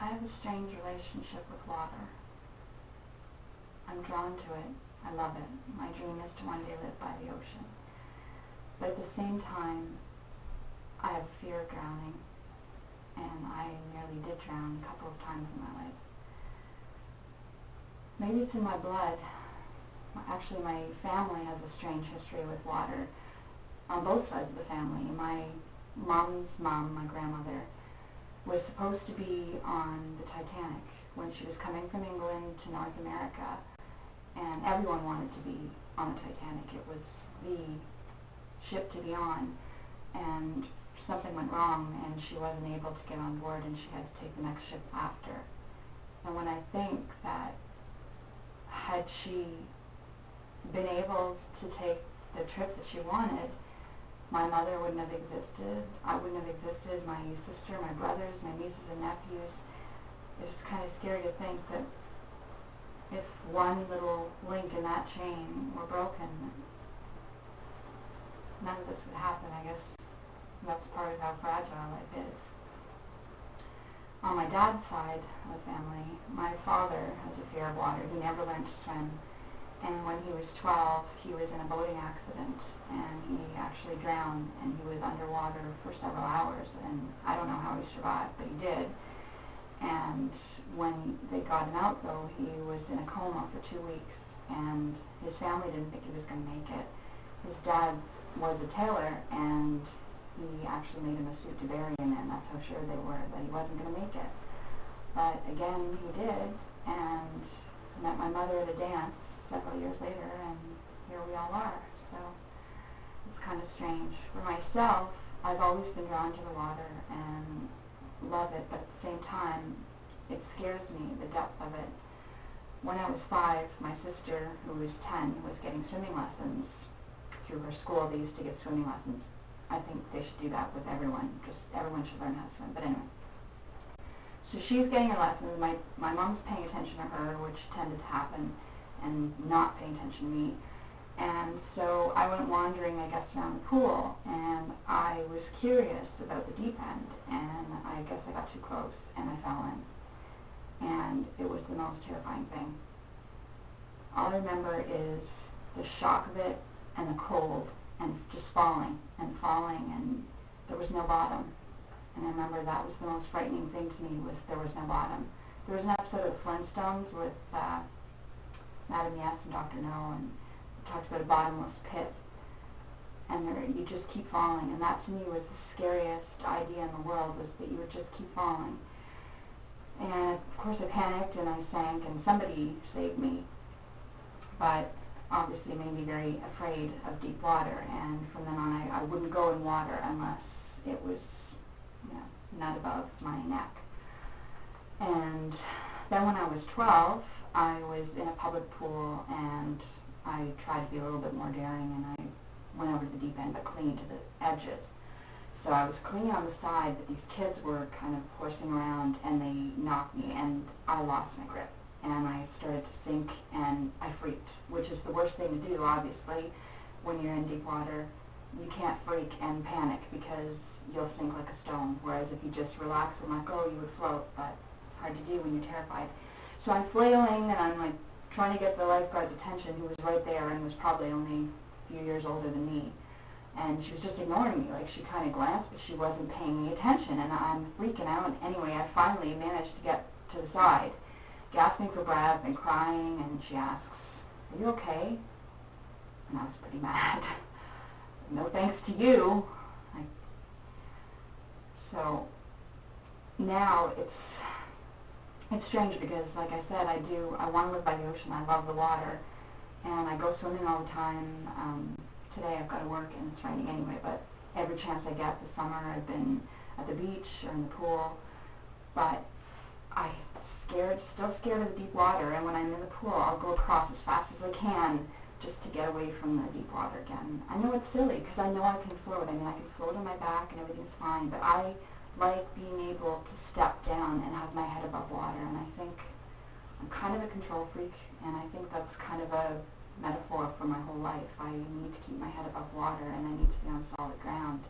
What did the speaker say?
I have a strange relationship with water. I'm drawn to it. I love it. My dream is to one day live by the ocean. But at the same time, I have fear of drowning, and I nearly did drown a couple of times in my life. Maybe it's in my blood. Actually, my family has a strange history with water on both sides of the family. My mom's mom, my grandmother, was supposed to be on the Titanic when she was coming from England to North America, and everyone wanted to be on the Titanic. It was the ship to be on, and something went wrong and she wasn't able to get on board, and she had to take the next ship after. And when I think that had she been able to take the trip that she wanted, my mother wouldn't have existed, I wouldn't have existed, my sister, my brothers, my nieces and nephews. It's kind of scary to think that if one little link in that chain were broken, none of this would happen. I guess that's part of how fragile life is. On my dad's side of the family, my father has a fear of water. He never learned to swim. And when he was 12, he was in a boating accident, and he actually drowned, and he was underwater for several hours, and I don't know how he survived, but he did. And when they got him out, though, he was in a coma for 2 weeks, and his family didn't think he was going to make it. His dad was a tailor, and he actually made him a suit to bury him in. That's how sure they were that he wasn't going to make it. But again, he did, and met my mother at a dance several years later, and here we all are. So it's kind of strange. For myself, I've always been drawn to the water and love it, but at the same time, it scares me, the depth of it. When I was 5, my sister, who was 10, was getting swimming lessons through her school. They used to give swimming lessons. I think they should do that with everyone. Just everyone should learn how to swim. But anyway. So she's getting her lessons. My mom's paying attention to her, which tended to happen, and not paying attention to me. And so I went wandering, I guess, around the pool, and I was curious about the deep end, and I guess I got too close, and I fell in. And it was the most terrifying thing. All I remember is the shock of it, and the cold, and just falling, and there was no bottom. And I remember that was the most frightening thing to me, was there was no bottom. There was an episode of Flintstones with Madam Yes and Dr. No, and talked about a bottomless pit, and you just keep falling, and that to me was the scariest idea in the world, was that you would just keep falling. And of course I panicked and I sank, and somebody saved me, but obviously it made me very afraid of deep water, and from then on I wouldn't go in water unless it was, not above my neck. And then when I was 12, I was in a public pool, and I tried to be a little bit more daring, and I went over to the deep end, but clinging to the edges. So I was clinging on the side, but these kids were kind of horsing around, and they knocked me, and I lost my grip. And I started to sink, and I freaked, which is the worst thing to do, obviously, when you're in deep water. You can't freak and panic, because you'll sink like a stone, whereas if you just relax and let go, you would float, but hard to do when you're terrified. So I'm flailing, and I'm like trying to get the lifeguard's attention, who was right there and was probably only a few years older than me. And she was just ignoring me. Like, she kind of glanced, but she wasn't paying any attention, and I'm freaking out. Anyway, I finally managed to get to the side, gasping for breath and crying, and she asks, "Are you okay?" And I was pretty mad. "No thanks to you." So now it's strange, because, like I said, I want to live by the ocean. I love the water, and I go swimming all the time. Today I've got to work, and it's raining anyway, but every chance I get this summer I've been at the beach or in the pool. But I'm still scared of the deep water, and when I'm in the pool, I'll go across as fast as I can just to get away from the deep water again. I know it's silly, because I know I can float. I mean, I can float on my back and everything's fine, but I like being able to step down and have my head above water, and I think I'm kind of a control freak, and I think that's kind of a metaphor for my whole life. I need to keep my head above water, and I need to be on solid ground.